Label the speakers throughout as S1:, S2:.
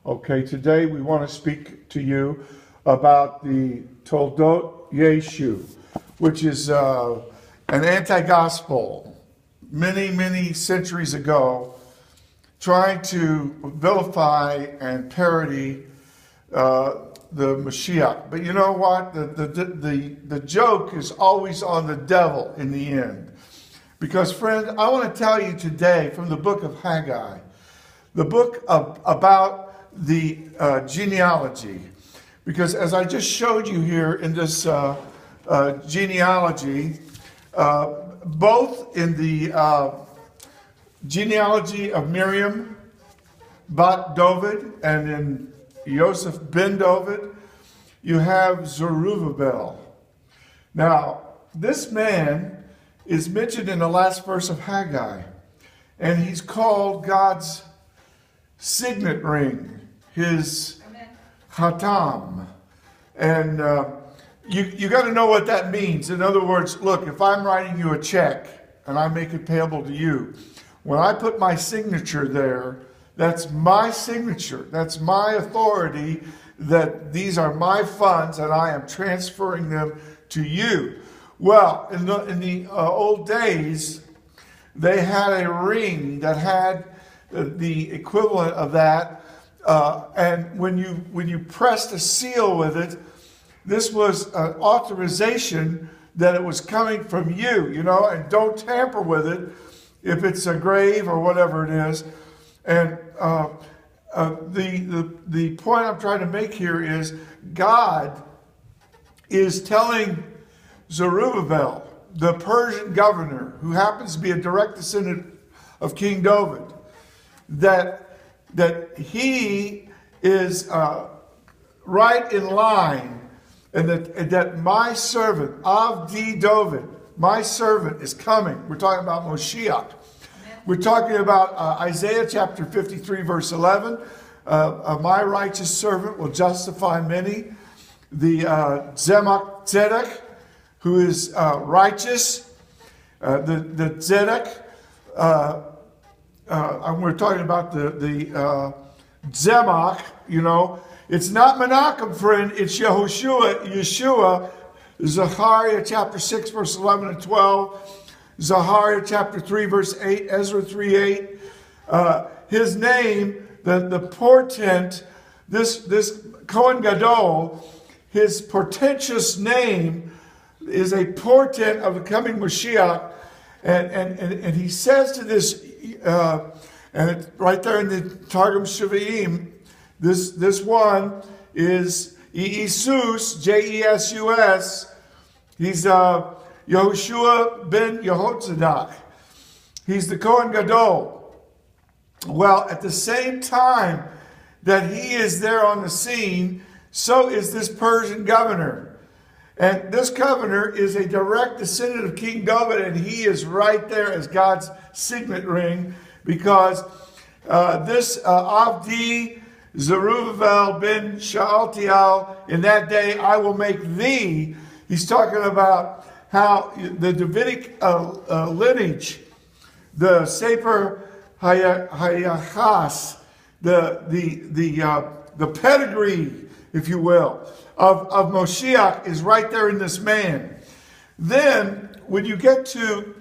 S1: Okay, today we want to speak to you about the Toldot Yeshu, which is an anti-gospel many centuries ago, trying to vilify and parody the Moshiach. But you know what? The joke is always on the devil in the end. Because, friend, I want to tell you today from the book of Haggai, the book about the genealogy. Because as I just showed you here in this genealogy, both in the genealogy of Miriam bat David and in Joseph ben David, you have Zerubbabel. Now, this man is mentioned in the last verse of Haggai, and he's called God's signet ring, his hatam. And you got to know what that means. In other words, look, if I'm writing you a check and I make it payable to you, when I put my signature there, that's my signature. That's my authority that these are my funds and I am transferring them to you. Well, in the old days, they had a ring that had the equivalent of that, and when you pressed a seal with it, this was an authorization that it was coming from you, and don't tamper with it if it's a grave or whatever it is. And the point I'm trying to make here is God is telling Zerubbabel, the Persian governor, who happens to be a direct descendant of King David, that he is right in line, and that my servant, Avdi David, my servant is coming. We're talking about Moshiach. We're talking about Isaiah chapter 53, verse 11. My righteous servant will justify many. The Zemach Tzedek, who is righteous. The Tzedek. We're talking about the Zemach, It's not Menachem, friend. It's Yeshua. Zechariah chapter 6, verse 11 and 12. Zechariah chapter 3, verse 8. Ezra 3:8. His name, the portent, this Kohen Gadol, his portentous name is a portent of the coming Moshiach. And he says to this, and it's right there in the Targum Shavaim, this one is Jesus, Jesus. He's Yehoshua ben Yehozadak. He's the Kohen Gadol. Well, at the same time that he is there on the scene, so is this Persian governor. And this governor is a direct descendant of King David, and he is right there as God's signet ring, because this Avdi Zerubbabel ben Shealtiel, in that day I will make thee. He's talking about how the Davidic lineage, the Sefer Hayachas, the pedigree, if you will, of Moshiach is right there in this man. Then, when you get to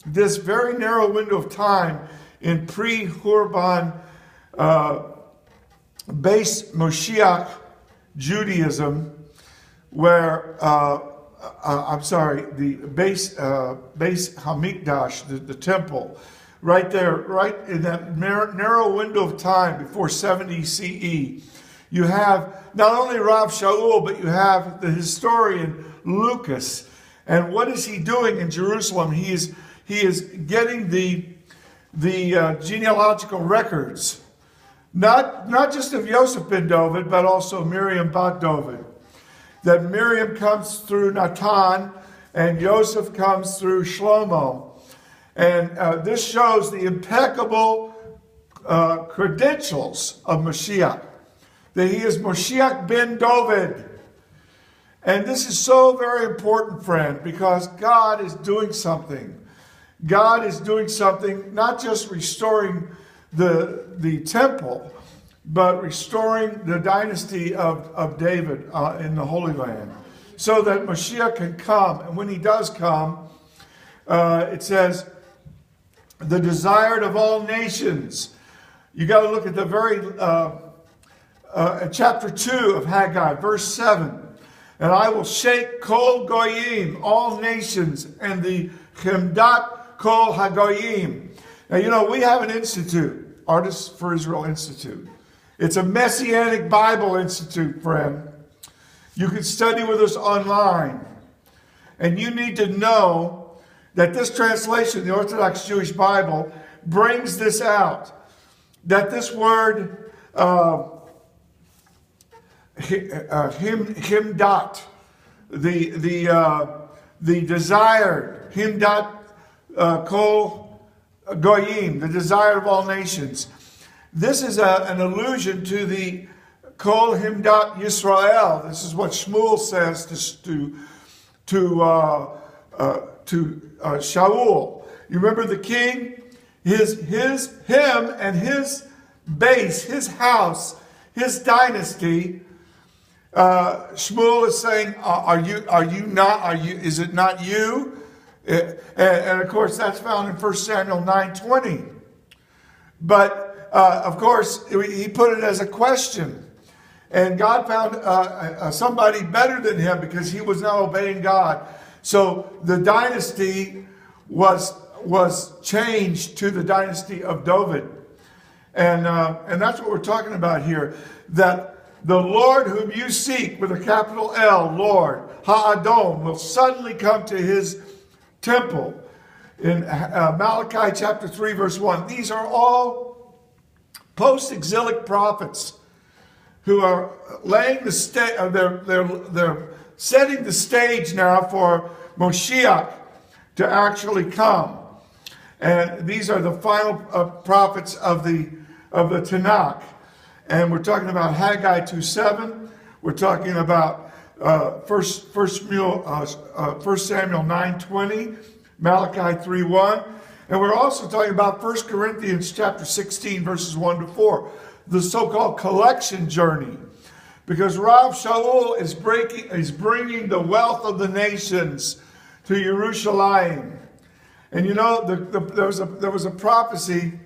S1: this very narrow window of time in pre-Hurban base Moshiach Judaism, where, the base Hamikdash, the temple, right there, right in that narrow window of time before 70 CE, you have not only Rav Shaul, but you have the historian Lucas. And what is he doing in Jerusalem? He is getting the genealogical records, not just of Joseph ben David, but also Miriam bat David. That Miriam comes through Natan, and Joseph comes through Shlomo. And this shows the impeccable credentials of Moshiach, that he is Moshiach ben David. And this is so very important, friend, because God is doing something. God is doing something, not just restoring the temple, but restoring the dynasty of David in the Holy Land, so that Moshiach can come. And when he does come, it says, the desired of all nations. You got to look at the very chapter 2 of Haggai, verse 7. And I will shake kol goyim, all nations, and the chemdat kol hagoyim. Now, you know, we have an institute, Artists for Israel Institute. It's a Messianic Bible Institute, friend. You can study with us online. And you need to know that this translation, the Orthodox Jewish Bible, brings this out. That this word, himdat, the desired, himdat kol goyim, the desire of all nations. This is an allusion to the kol himdat Yisrael. This is what Shmuel says to Shaul. You remember the king? Him and his base, his house, his dynasty. Shmuel is saying, is it not you? And of course, that's found in 1 Samuel 9:20. But of course, he put it as a question. And God found somebody better than him because he was not obeying God. So the dynasty was changed to the dynasty of David. And that's what we're talking about here. That the Lord whom you seek, with a capital L, Lord, Ha'adon, will suddenly come to his temple. In Malachi chapter 3, verse 1. These are all post-exilic prophets who are laying the stage. They're setting the stage now for Moshiach to actually come. And these are the final prophets of the Tanakh. And we're talking about Haggai 2:7. We're talking about 1 Samuel 9:20, Malachi 3:1. And we're also talking about 1 Corinthians chapter 16, verses 1 to 4, the so-called collection journey. Because Rav Shaul is bringing the wealth of the nations to Jerusalem. And you know, there was a prophecy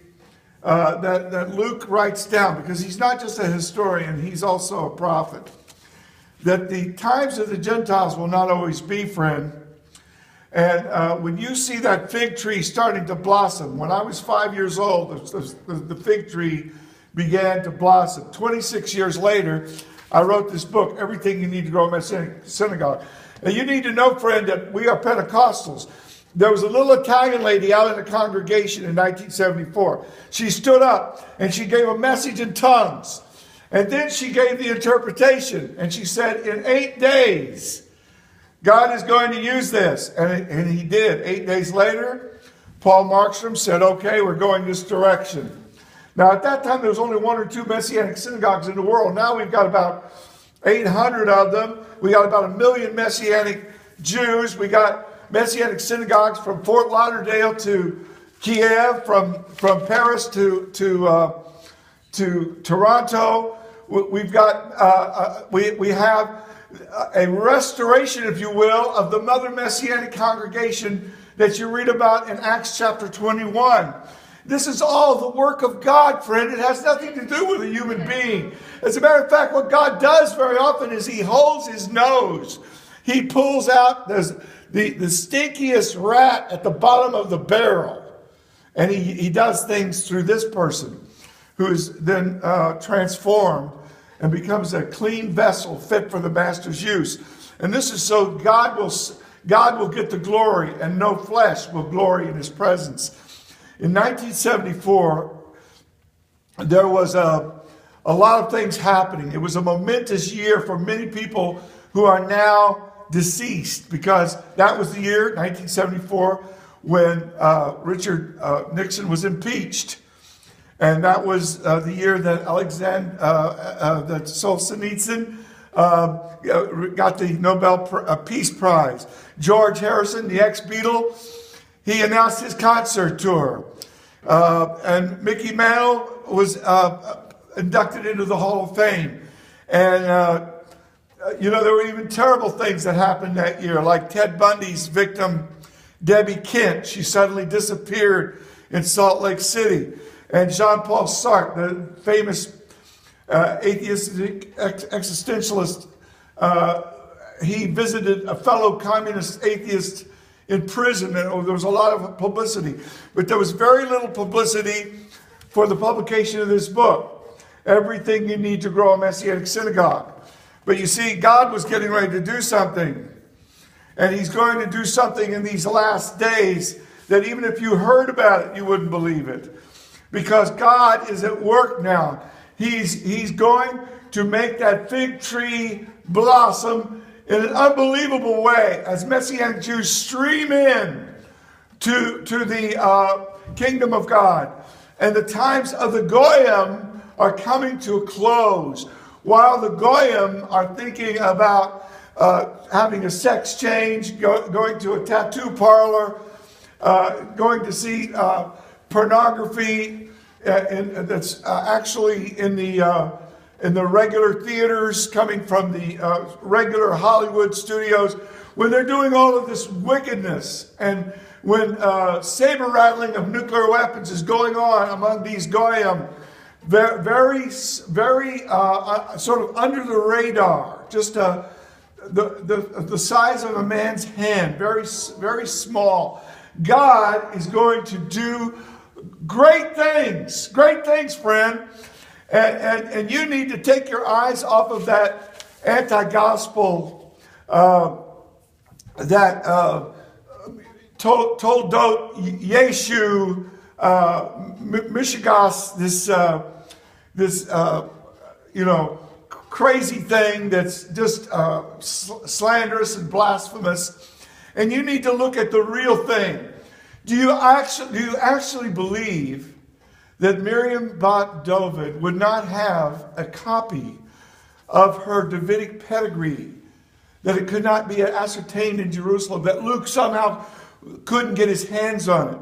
S1: that Luke writes down, because he's not just a historian, he's also a prophet, that the times of the Gentiles will not always be, friend. And when you see that fig tree starting to blossom, when I was 5 years old, the fig tree began to blossom. 26 years later, I wrote this book, Everything You Need to Grow a Messianic Synagogue. And you need to know, friend, that we are Pentecostals. There was a little Italian lady out in the congregation in 1974. She stood up and she gave a message in tongues. And then she gave the interpretation. And she said, in 8 days, God is going to use this. And he did. 8 days later, Paul Markstrom said, okay, we're going this direction. Now, at that time, there was only 1 or 2 Messianic synagogues in the world. Now we've got about 800 of them. We got about 1 million Messianic Jews. We got Messianic synagogues from Fort Lauderdale to Kiev, from Paris to Toronto. We have a restoration, if you will, of the mother Messianic congregation that you read about in Acts chapter 21. This is all the work of God, friend. It has nothing to do with a human being. As a matter of fact, what God does very often is he holds his nose. He pulls out the stinkiest rat at the bottom of the barrel. And he does things through this person who is then transformed and becomes a clean vessel fit for the master's use. And this is so God will get the glory, and no flesh will glory in his presence. In 1974, there was a lot of things happening. It was a momentous year for many people who are now deceased, because that was the year, 1974, when Richard Nixon was impeached. And that was the year that that Solzhenitsyn got the Nobel Peace Prize. George Harrison, the ex-Beatle, he announced his concert tour. And Mickey Mantle was inducted into the Hall of Fame. And, there were even terrible things that happened that year, like Ted Bundy's victim, Debbie Kent. She suddenly disappeared in Salt Lake City. And Jean-Paul Sartre, the famous atheistic existentialist, he visited a fellow communist atheist in prison, and there was a lot of publicity. But there was very little publicity for the publication of this book, Everything You Need to Grow a Messianic Synagogue. But you see, God was getting ready to do something. And he's going to do something in these last days that even if you heard about it, you wouldn't believe it. Because God is at work now. He's going to make that fig tree blossom in an unbelievable way as Messianic Jews stream in to the kingdom of God. And the times of the Goyim are coming to a close. While the Goyim are thinking about having a sex change, going to a tattoo parlor, going to see pornography that's actually in the regular theaters coming from the regular Hollywood studios, when they're doing all of this wickedness, and when saber rattling of nuclear weapons is going on among these Goyim, very sort of under the radar, just the size of a man's hand, very small. God is going to do great things, friend. And you need to take your eyes off of that anti-gospel, that Toldot Yeshu, Mishigas, this crazy thing that's just slanderous and blasphemous. And you need to look at the real thing. Do you actually believe that Miriam Bat David would not have a copy of her Davidic pedigree, that it could not be ascertained in Jerusalem, that Luke somehow couldn't get his hands on it?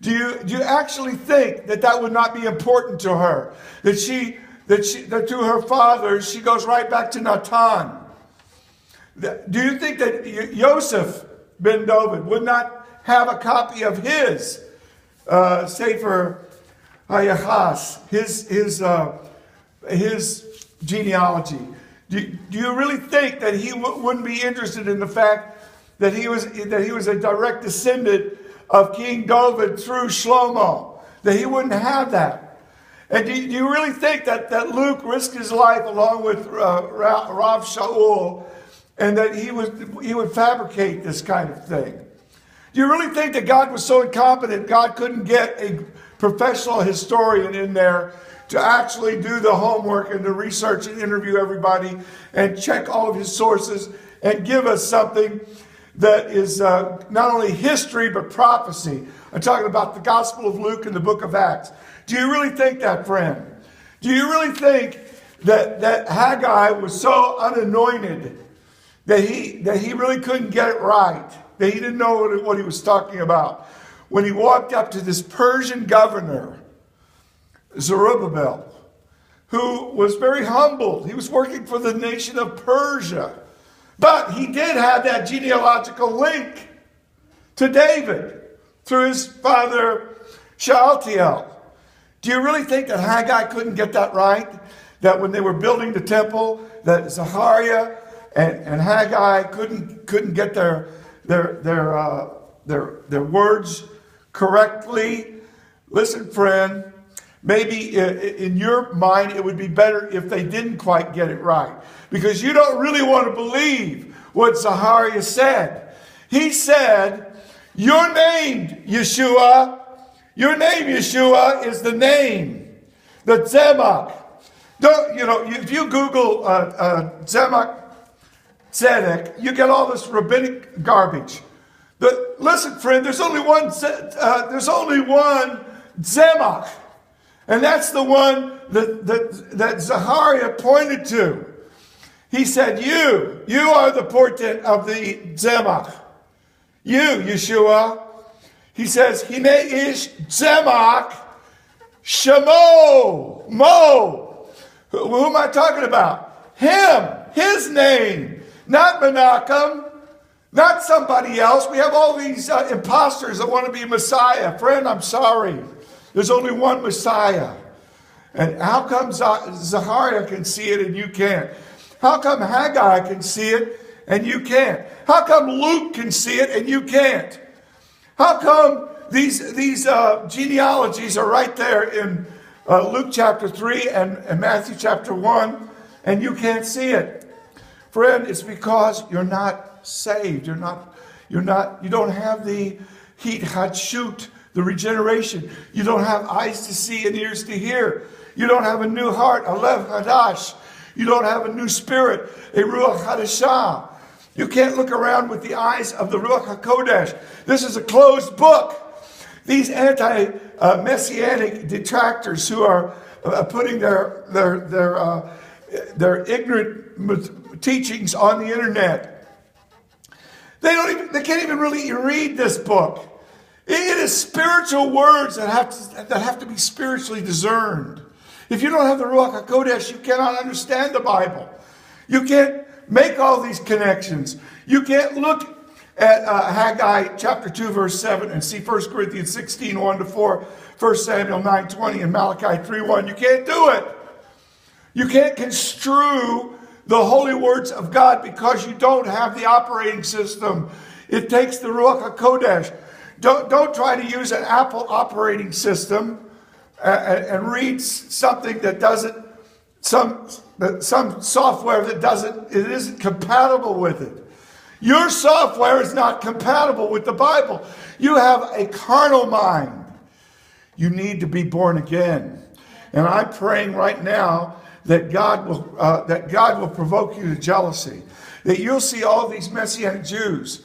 S1: Do you actually think that would not be important to her? That to her father, she goes right back to Natan? Do you think that Yosef ben David would not have a copy of his Sefer Hayachas, his genealogy? Do you really think that he wouldn't be interested in the fact that he was a direct descendant of King David through Shlomo? That he wouldn't have that? And do you really think that Luke risked his life along with Rav Shaul, and that he would fabricate this kind of thing? Do you really think that God was so incompetent God couldn't get a professional historian in there to actually do the homework and the research and interview everybody and check all of his sources and give us something that is not only history but prophecy? I'm talking about the Gospel of Luke and the book of Acts. Do you really think that, friend? Do you really think that Haggai was so unanointed that he really couldn't get it right? That he didn't know what he was talking about when he walked up to this Persian governor, Zerubbabel, who was very humbled. He was working for the nation of Persia. But he did have that genealogical link to David through his father Shealtiel. Do you really think that Haggai couldn't get that right? That when they were building the temple, that Zechariah and Haggai couldn't get their words correctly? Listen, friend, maybe in your mind it would be better if they didn't quite get it right, because you don't really want to believe what Zechariah said. He said, "Your name, Yeshua, your name, Yeshua, is the name, the Tzemach." If you Google Tzemach Tzedek, you get all this rabbinic garbage. Listen, friend, there's only one Tzemach, and that's the one that Zechariah pointed to. He said, "You are the portent of the Tzemach. You, Yeshua." He says, "Hine ish Tzemach Shemo Mo Who am I talking about? Him. His name. Not Menachem. Not somebody else. We have all these imposters that want to be Messiah. Friend, I'm sorry. There's only one Messiah. And how come Zechariah can see it and you can't? How come Haggai can see it and you can't? How come Luke can see it and you can't? How come these genealogies are right there in Luke chapter 3 and Matthew chapter 1 and you can't see it? Friend, it's because you're not saved. You don't have the Haggai, the regeneration. You don't have eyes to see and ears to hear. You don't have a new heart, a lev hadash. You don't have a new spirit, a ruach hadashah. You can't look around with the eyes of the Ruach HaKodesh. This is a closed book. These anti-messianic detractors who are putting their ignorant teachings on the internet, they can't even really read this book. It is spiritual words that have to be spiritually discerned. If you don't have the Ruach HaKodesh, you cannot understand the Bible. You can't make all these connections. You can't look at Haggai chapter 2, verse 7 and see 1 Corinthians 16, 1-4, 1 Samuel 9, 20, and Malachi 3, 1. You can't do it. You can't construe the holy words of God because you don't have the operating system. It takes the Ruach HaKodesh. Don't try to use an Apple operating system and read something that doesn't, some software that isn't compatible with it. Your software is not compatible with the Bible. You have a carnal mind. You need to be born again. And I'm praying right now that God will provoke you to jealousy. That you'll see all these Messianic Jews.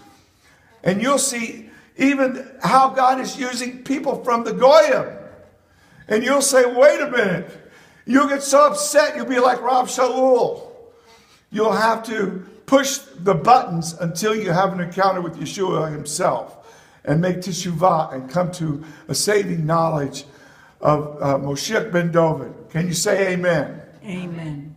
S1: And you'll see even how God is using people from the Goyim. And you'll say, wait a minute. You'll get so upset, you'll be like Rav Shaul. You'll have to push the buttons until you have an encounter with Yeshua himself and make teshuvah and come to a saving knowledge of Moshiach ben David. Can you say amen?
S2: Amen.